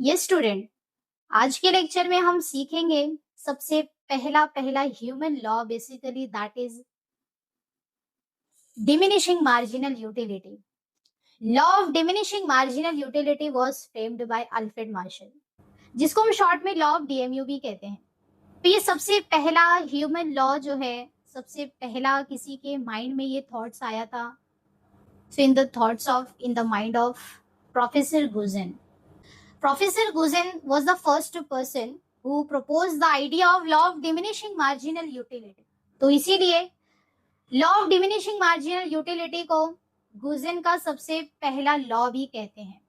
Yes student, आज के lecture में हम सीखेंगे सबसे पहला पहला human law basically that is diminishing marginal utility. Law of diminishing marginal utility was framed bye Alfred Marshall, जिसको हम शॉर्ट में लॉ ऑफ डीएमयू भी कहते हैं। तो ये सबसे पहला ह्यूमन लॉ जो है, सबसे पहला किसी के माइंड में ये थॉट्स आया था। So in the mind of professor Gossen. Professor Guzen was the first person who proposed the idea of law of diminishing marginal utility. तो इसीलिए law of diminishing marginal utility को गुजन का सबसे पहला लॉ भी कहते हैं।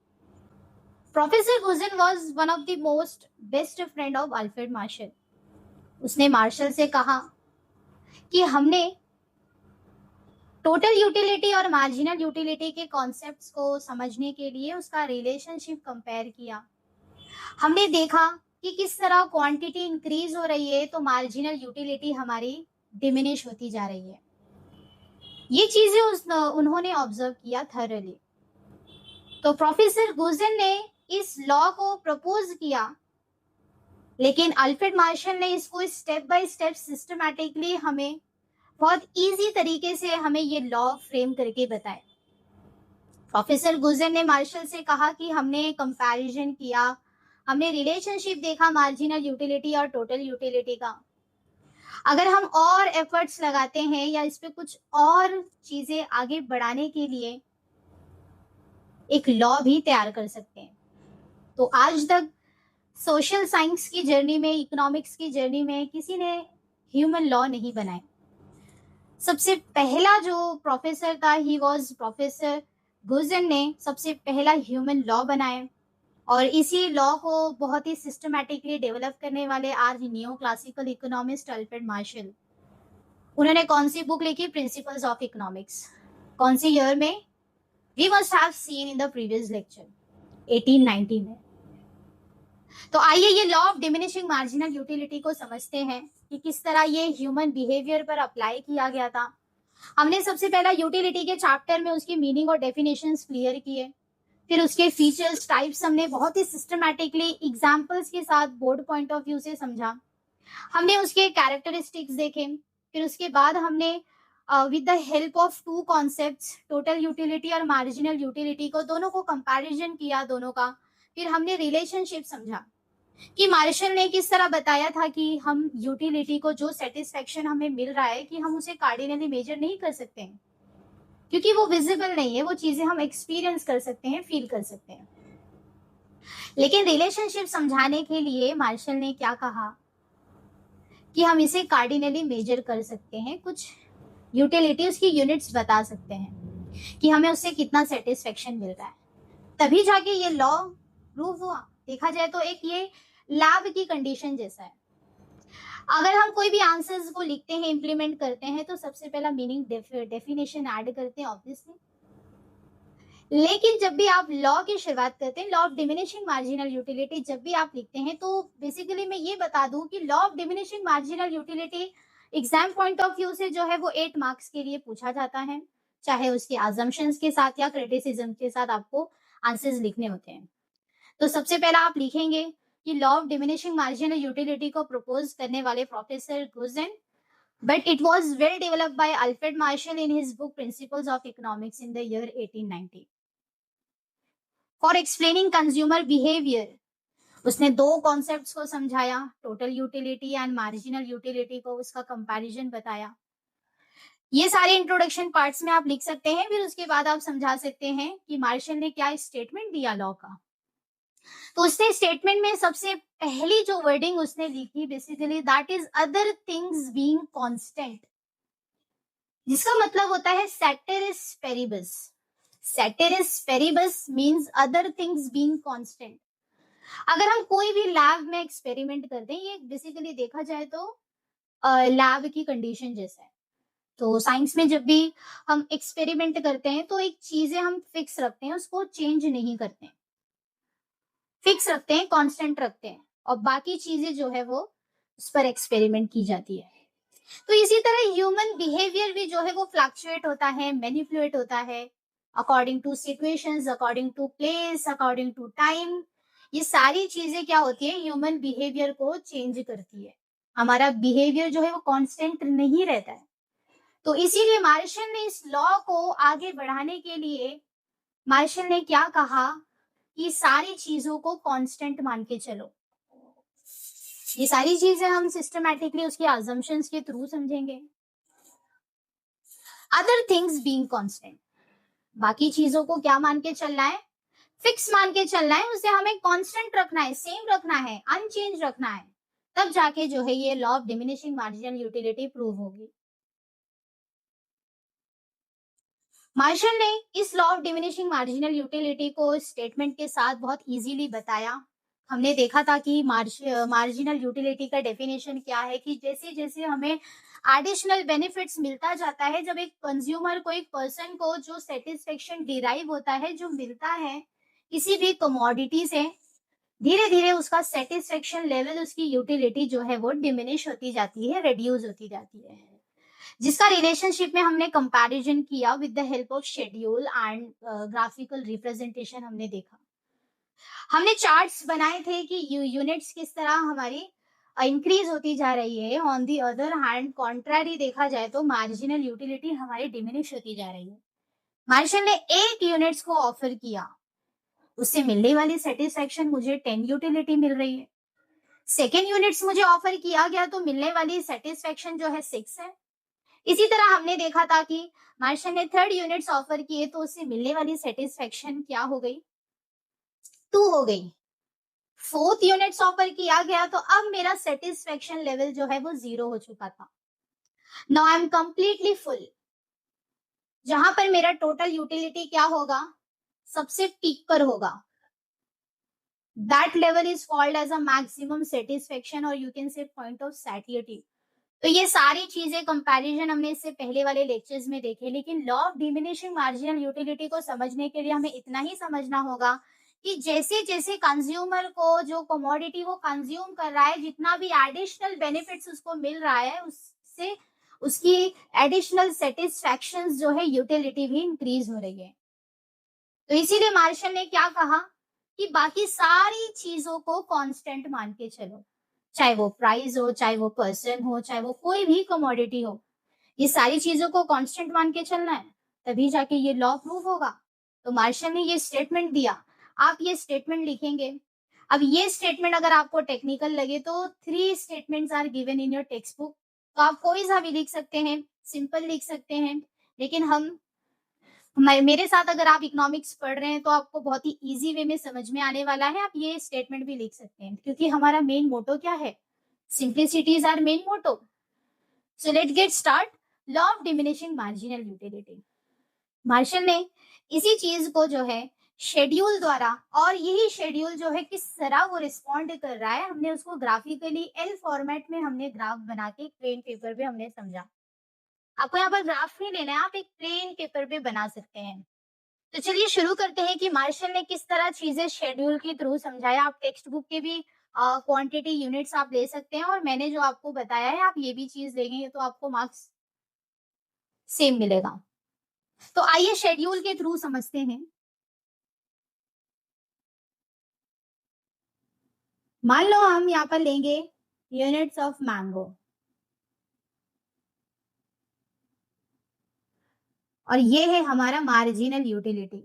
Professor Gossen was one of the most best friend of Alfred Marshall. उसने मार्शल से कहा कि हमने टोटल यूटिलिटी और मार्जिनल यूटिलिटी के कॉन्सेप्ट्स को समझने के लिए उसका रिलेशनशिप कंपेयर किया। हमने देखा कि किस तरह क्वांटिटी इंक्रीज हो रही है तो मार्जिनल यूटिलिटी हमारी डिमिनिश होती जा रही है। ये चीजें उन्होंने ऑब्जर्व किया थरली। तो प्रोफेसर गुजन ने इस लॉ को प्रपोज किया, लेकिन अल्फ्रेड मार्शल ने इसको स्टेप बाय स्टेप सिस्टमैटिकली हमें बहुत इजी तरीके से हमें ये लॉ फ्रेम करके बताया। प्रोफेसर गुजन ने मार्शल से कहा कि हमने कंपैरिजन किया, हमने रिलेशनशिप देखा मार्जिनल यूटिलिटी और टोटल यूटिलिटी का। अगर हम और एफर्ट्स लगाते हैं या इस पे कुछ और चीजें आगे बढ़ाने के लिए एक लॉ भी तैयार कर सकते हैं। तो आज तक सोशल साइंस की जर्नी में, इकोनॉमिक्स की जर्नी में किसी ने ह्यूमन लॉ नहीं बनाए। सबसे पहला जो प्रोफेसर था, ही वाज प्रोफेसर गुजन ने सबसे पहला ह्यूमन लॉ बनाया, और इसी लॉ को बहुत ही सिस्टमैटिकली डेवलप करने वाले आज new classical economist Alfred Marshall. उन्होंने कौन सी बुक लिखी? Principles of economics. कौन सी ईयर में? We must have seen in the previous lecture, 1890 में। तो आइए ये law of diminishing marginal utility को समझते हैं कि किस तरह ये ह्यूमन बिहेवियर पर अप्लाई किया गया था। हमने सबसे पहला यूटिलिटी के चैप्टर में उसकी मीनिंग और डेफिनेशंस क्लियर किए, फिर उसके फीचर्स, टाइप्स हमने बहुत ही सिस्टमैटिकली एग्जाम्पल्स के साथ बोर्ड पॉइंट ऑफ व्यू से समझा। हमने उसके कैरेक्टरिस्टिक्स देखे, फिर उसके बाद हमने with the help of two concepts, total utility और मार्जिनल यूटिलिटी को, दोनों को कंपैरिजन किया दोनों का। फिर हमने रिलेशनशिप समझा कि मार्शल ने किस तरह बताया था कि हम यूटिलिटी को जो सेटिस्फेक्शन हमें मिल रहा है कि हम उसे कार्डिनली मेजर नहीं कर सकते हैं, क्योंकि वो विजिबल नहीं है, वो चीजें हम एक्सपीरियंस कर सकते हैं, फील कर सकते हैं। लेकिन रिलेशनशिप समझाने के लिए मार्शल ने क्या कहा कि हम इसे कार्डिनली मेजर कर सकते हैं, कुछ यूटिलिटी, उसकी यूनिट्स बता सकते हैं कि हमें उससे कितना सेटिस्फेक्शन मिल रहा है। तभी जाके ये लॉ प्रूव हुआ। देखा जाए तो एक ये लैब की कंडीशन जैसा है। अगर हम कोई भी आंसर्स को लिखते हैं, इम्प्लीमेंट करते हैं, तो सबसे पहला मीनिंग डेफिनेशन ऐड करते हैं ऑब्वियसली। लेकिन जब भी आप लॉ की शुरुआत करते हैं, law of diminishing marginal utility जब भी आप लिखते हैं, तो बेसिकली मैं ये बता दूं कि law of diminishing marginal utility exam point of view से जो है वो 8 मार्क्स के लिए पूछा जाता है, चाहे उसके अजम्पशंस के साथ या क्रिटिसिज्म के साथ आपको आंसर्स लिखने होते हैं। तो सबसे पहला आप लिखेंगे कि law of diminishing marginal utility को प्रपोज करने वाले professor गुजन, but it was well developed by Alfred Marshall in his book Principles of Economics in the year 1890. For explaining consumer behaviour, उसने दो कॉन्सेप्ट्स को समझाया, total utility and marginal utility को, उसका comparison बताया। ये सारे इंट्रोडक्शन पार्ट्स में आप लिख सकते हैं। फिर उसके बाद आप समझा सकते हैं कि मार्शल ने क्या स्टेटमेंट दिया लॉ का। तो उसने स्टेटमेंट में सबसे पहली जो वर्डिंग उसने लिखी, basically that is other things being constant, जिसका मतलब होता है ceteris paribus. Ceteris paribus means other things being constant. अगर हम कोई भी लैब में एक्सपेरिमेंट करते हैं, ये बेसिकली देखा जाए तो लैब की कंडीशन जैसा है। तो साइंस में जब भी हम एक्सपेरिमेंट करते हैं तो एक चीजें हम फिक्स रखते हैं, उसको चेंज नहीं करते हैं, फिक्स रखते हैं, कांस्टेंट रखते हैं, और बाकी चीजें जो है वो उस पर एक्सपेरिमेंट की जाती है। तो इसी तरह ह्यूमन बिहेवियर भी जो है वो फ्लक्चुएट होता है, मैनिपुलेट होता है according to situations, according to place, according to time. ये सारी चीजें क्या होती है, ह्यूमन बिहेवियर को चेंज करती है। हमारा बिहेवियर जो है वो कांस्टेंट नहीं रहता है। तो इसीलिए मार्शल ने इस लॉ को आगे बढ़ाने के लिए मार्शल ने क्या कहा कि सारी चीजों को कांस्टेंट मान के चलो। ये सारी चीजें हम सिस्टमैटिकली उसके अजम्पशंस के थ्रू समझेंगे। अदर थिंग्स बीइंग कांस्टेंट, बाकी चीजों को क्या मान के चलना है, फिक्स मान के चलना है, उसे हमें कांस्टेंट रखना है, सेम रखना है, अनचेंज रखना है। तब जाके जो है ये law of diminishing marginal utility prove होगी। मार्शल ने इस law of diminishing marginal utility को स्टेटमेंट के साथ बहुत इजीली बताया। हमने देखा था कि मार्जिनल यूटिलिटी का डेफिनेशन क्या है, कि जैसे जैसे हमें एडिशनल बेनिफिट्स मिलता जाता है, जब एक कंज्यूमर को, एक पर्सन को जो सेटिस्फेक्शन डिराइव होता है, जो मिलता है किसी भी कमोडिटी से, धीरे धीरे उसका सेटिस्फेक्शन लेवल, उसकी यूटिलिटी जो है वो डिमिनिश होती जाती है, रिड्यूस होती जाती है। जिसका रिलेशनशिप में हमने कंपैरिजन किया with the help of schedule and graphical representation हमने देखा। हमने चार्ट्स बनाए थे कि यूनिट्स किस तरह हमारी इंक्रीज होती जा रही है। On the other hand contrary देखा जाए तो मार्जिनल यूटिलिटी हमारी डिमिनिश होती जा रही है। मार्शल ने 8 यूनिट्स को ऑफर किया, उससे मिलने वाली सेटिस्फेक्शन मुझे 10 यूटिलिटी मिल रही है। सेकेंड यूनिट्स मुझे ऑफर किया गया तो मिलने वाली सेटिस्फेक्शन जो है 6 है। इसी तरह हमने देखा था कि मार्शल ने थर्ड यूनिट्स ऑफर किए तो उससे मिलने वाली सेटिस्फेक्शन क्या हो गई, 2 हो गई। फोर्थ यूनिट्स ऑफर किया गया तो अब मेरा सेटिस्फेक्शन लेवल जो है वो 0 हो चुका था। Now I am completely full, जहां पर मेरा टोटल यूटिलिटी क्या होगा, सबसे पीक पर होगा। That level is called as a maximum satisfaction, और you can say point of satisfaction. तो ये सारी चीजें कंपैरिजन हमने इससे पहले वाले लेक्चर्स में देखे, लेकिन law of diminishing marginal utility को समझने के लिए हमें इतना ही समझना होगा कि जैसे जैसे कंज्यूमर को जो कमोडिटी वो कंज्यूम कर रहा है, जितना भी एडिशनल बेनिफिट्स उसको मिल रहा है, उससे उसकी एडिशनल सेटिस्फैक्शन जो है, यूटिलिटी भी इंक्रीज हो रही है। तो इसीलिए मार्शल ने क्या कहा कि बाकी सारी चीजों को कांस्टेंट मान के चलो, चाहे वो प्राइस हो, चाहे वो पर्सन हो, चाहे वो कोई भी कमोडिटी हो, ये सारी चीजों को कांस्टेंट मान के चलना है, तभी जाके ये लॉ प्रूव होगा। तो मार्शल ने ये स्टेटमेंट दिया, आप ये स्टेटमेंट लिखेंगे। अब ये स्टेटमेंट अगर आपको टेक्निकल लगे तो 3 statements are given in your text book, तो आप कोई सा भी लिख सकते हैं, सिंपल लिख सकते हैं, लेकिन मेरे साथ अगर आप इकोनॉमिक्स पढ़ रहे हैं तो आपको बहुत ही इजी वे में समझ में आने वाला है। आप ये स्टेटमेंट भी लिख सकते हैं, क्योंकि हमारा मेन मोटो क्या है, simplicity is our main motto. So let's get start. Law of diminishing marginal utility, Marshall ने इसी चीज को जो है शेड्यूल द्वारा, और यही शेड्यूल जो है किस तरह वो रिस्पॉन्ड कर रहा है, हमने उसको ग्राफिकली एल फॉर्मेट में हमने ग्राफ बना के प्लेन पेपर पे हमने समझा। आपको यहाँ पर ग्राफ नहीं लेना है, आप एक प्लेन पेपर पे बना सकते हैं। तो चलिए शुरू करते हैं कि मार्शल ने किस तरह चीजें शेड्यूल के थ्रू समझाया। आप टेक्स्ट बुक के भी क्वांटिटी यूनिट्स आप ले सकते हैं, और मैंने जो आपको बताया है आप ये भी चीज लेंगे तो आपको मार्क्स सेम मिलेगा। तो आइए शेड्यूल के थ्रू समझते हैं। मान लो हम यहाँ पर लेंगे यूनिट्स ऑफ मैंगो, और ये है हमारा मार्जिनल यूटिलिटी,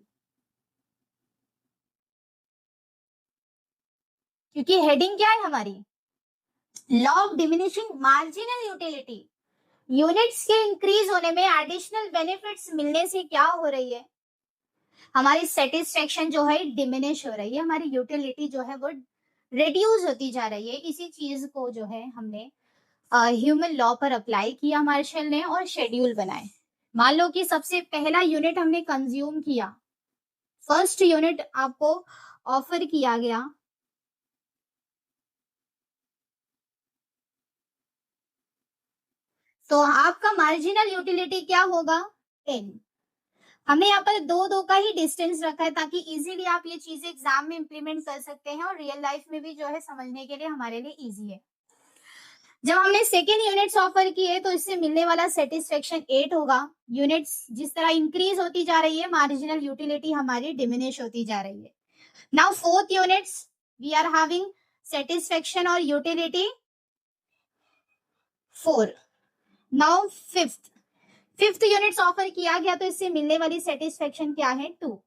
क्योंकि हेडिंग क्या है हमारी, law of diminishing marginal utility. Units के इंक्रीज होने में, एडिशनल बेनिफिट्स मिलने से क्या हो रही है, हमारी सेटिस्फेक्शन जो है डिमिनिश हो रही है, हमारी यूटिलिटी जो है वो रिड्यूस होती जा रही है। इसी चीज को जो है हमने ह्यूमन लॉ पर अप्लाई किया मार्शल ने, और शेड्यूल बनाए। मान लो कि सबसे पहला यूनिट हमने कंज्यूम किया, फर्स्ट यूनिट आपको ऑफर किया गया, तो आपका मार्जिनल यूटिलिटी क्या होगा, 10। हमने यहाँ पर दो दो का ही डिस्टेंस रखा है ताकि इजीली आप ये चीजें एग्जाम में इंप्लीमेंट कर सकते हैं, और रियल लाइफ में भी जो है समझने के लिए हमारे लिए इजी है। जब हमने सेकेंड यूनिट्स ऑफर किए तो इससे मिलने वाला सेटिस्फेक्शन 8 होगा। यूनिट्स जिस तरह इंक्रीज होती जा रही है, मार्जिनल यूटिलिटी हमारी डिमिनिश होती जा रही है। Now fourth units we are having satisfaction और utility 4। Now fifth units offer किया गया तो इससे मिलने वाली सेटिस्फेक्शन क्या है 2।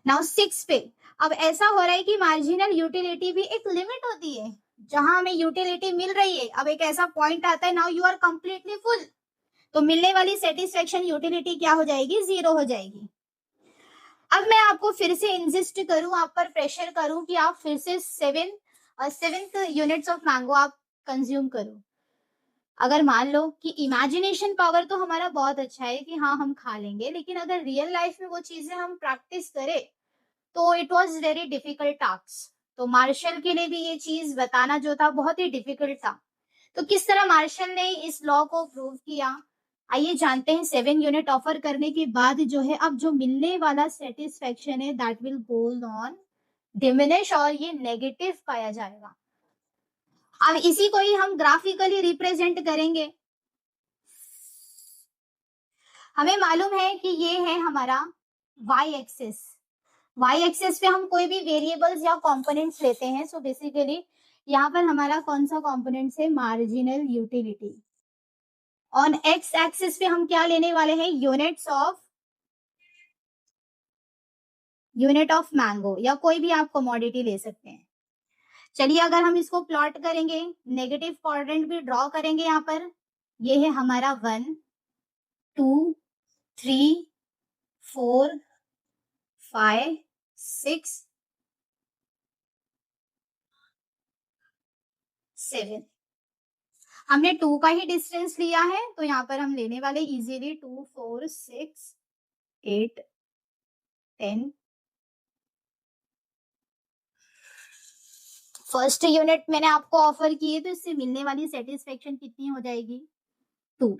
नाउ 6 पे अब ऐसा हो रहा है कि मार्जिनल यूटिलिटी भी एक लिमिट होती है, जहां हमें यूटिलिटी मिल रही है, अब एक ऐसा पॉइंट आता है now you are completely full, तो मिलने वाली सेटिस्फेक्शन यूटिलिटी क्या हो जाएगी, 0 हो जाएगी। अब मैं आपको फिर से इंसिस्ट करूं, आप पर प्रेशर करूं कि आप फिर से सेवेंथ यूनिट्स ऑफ मैंगो आप कंज्यूम करो। अगर मान लो कि इमेजिनेशन पावर तो हमारा बहुत अच्छा है कि हाँ हम खा लेंगे, लेकिन अगर रियल लाइफ में वो चीजें हम प्रैक्टिस करें तो it was very difficult task. तो मार्शल के लिए भी ये चीज बताना जो था बहुत ही डिफिकल्ट था। तो किस तरह मार्शल ने इस लॉ को प्रूव किया, आइए जानते हैं। 7 यूनिट ऑफर करने के बाद जो है अब जो मिलने वाला सेटिस्फेक्शन है that will go on diminish और ये नेगेटिव पाया जाएगा। अब इसी को ही हम ग्राफिकली रिप्रेजेंट करेंगे। हमें मालूम है कि ये है हमारा वाई एक्सिस। वाई एक्सिस पे हम कोई भी वेरिएबल्स या कंपोनेंट्स लेते हैं, सो बेसिकली यहाँ पर हमारा कौन सा कंपोनेंट्स है, marginal utility. On X axis पे हम क्या लेने वाले हैं, यूनिट ऑफ मैंगो या कोई भी आप कमोडिटी ले सकते हैं। चलिए अगर हम इसको प्लॉट करेंगे, नेगेटिव क्वाड्रेंट भी ड्रॉ करेंगे यहाँ पर, ये है हमारा 1 2 3 4 5 6 7। हमने 2 का ही डिस्टेंस लिया है तो यहाँ पर हम लेने वाले इजीली 2 4 6 8 10। फर्स्ट यूनिट मैंने आपको ऑफर की है तो इससे मिलने वाली सेटिस्फेक्शन कितनी हो जाएगी, 2।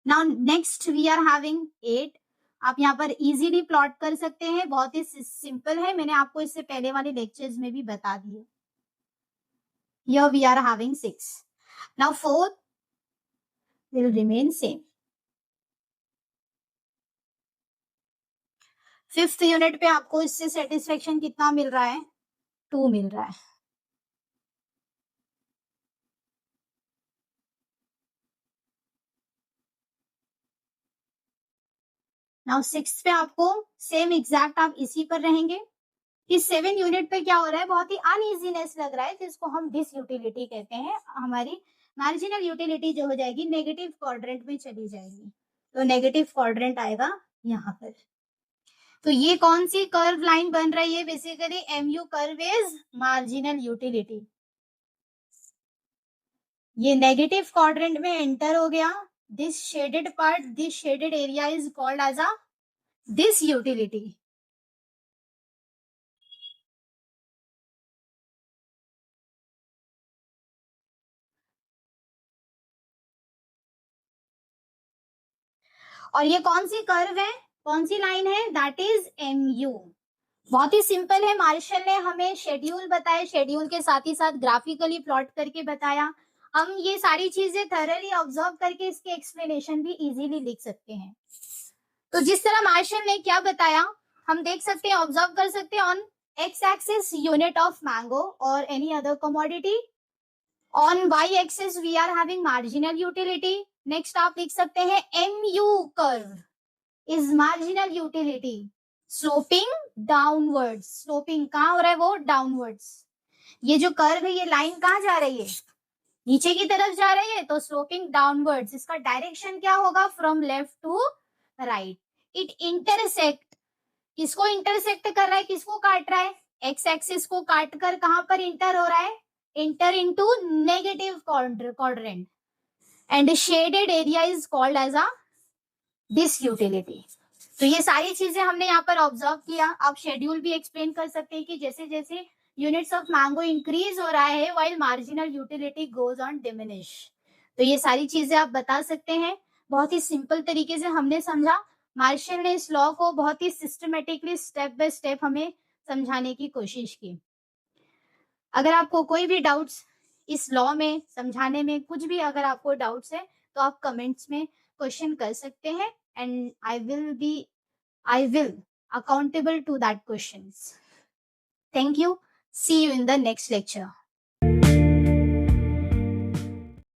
Now next we are having 8। आप यहाँ पर इजीली प्लॉट कर सकते हैं, बहुत ही सिंपल है, मैंने आपको इससे पहले वाले लेक्चर्स में भी बता दिए। Here we are having 6. Now 4 will remain same. Fifth unit पे आपको इससे सेटिस्फेक्शन कितना मिल रहा है, 2 मिल रहा है। नाउ 6 पे आपको सेम एग्जैक्ट आप इसी पर रहेंगे। इस 7 यूनिट पे क्या हो रहा है, बहुत ही अनइजीनेस लग रहा है जिसको हम डिसयूटिलिटी कहते हैं। हमारी मार्जिनल यूटिलिटी जो हो जाएगी नेगेटिव क्वाड्रेंट में चली जाएगी, तो नेगेटिव क्वाड्रेंट आएगा यहाँ पर। तो ये कौन सी कर्व लाइन बन रही है, basically MU curve is marginal utility. ये नेगेटिव क्वाड्रेंट में एंटर हो गया, this shaded part, this shaded area is called as a disutility. और ये कौन सी कर्व है, कौन सी लाइन है, दैट इज एमयू। बहुत ही सिंपल है, मार्शल ने हमें शेड्यूल बताया, शेड्यूल के साथ ही साथ ग्राफिकली प्लॉट करके बताया। हम ये सारी चीजें थरली ऑब्जर्व करके इसके एक्सप्लेनेशन भी इजीली लिख सकते हैं। तो जिस तरह मार्शल ने क्या बताया हम देख सकते हैं, ऑब्जर्व कर सकते हैं। On X axis unit of mango और any other commodity, on Y axis we are having marginal utility. Next आप लिख सकते हैं M U curve is marginal utility sloping downwards. Sloping कहाँ हो रहा है, वो डाउनवर्ड्स। ये जो कर्व है ये लाइन कहाँ जा रही है, नीचे की तरफ जा रही है, तो स्लोपिंग डाउनवर्ड्स। इसका डायरेक्शन क्या होगा, from left to right. It intersect, किसको इंटरसेक्ट कर रहा है, किसको काट रहा है, एक्स एक्सिस को काट कर कहां पर इंटर हो रहा है, enter into negative quadrant and shaded area is called as a disutility. तो ये सारी चीजें हमने यहाँ पर ऑब्जर्व किया। आप शेड्यूल भी एक्सप्लेन कर सकते हैं कि जैसे जैसे यूनिट्स ऑफ मैंगो इंक्रीज हो रहा है while marginal utility goes on diminish. तो ये सारी चीजें आप बता सकते हैं, बहुत ही सिंपल तरीके से हमने समझा। मार्शल ने इस लॉ को बहुत ही सिस्टमेटिकली स्टेप बाय स्टेप हमें समझाने की कोशिश की। अगर आपको कोई भी डाउट्स इस लॉ में समझाने में, कुछ भी अगर आपको डाउट्स है तो आप कमेंट्स में क्वेश्चन कर सकते हैं and I will accountable to that questions. Thank you. See you in the next lecture.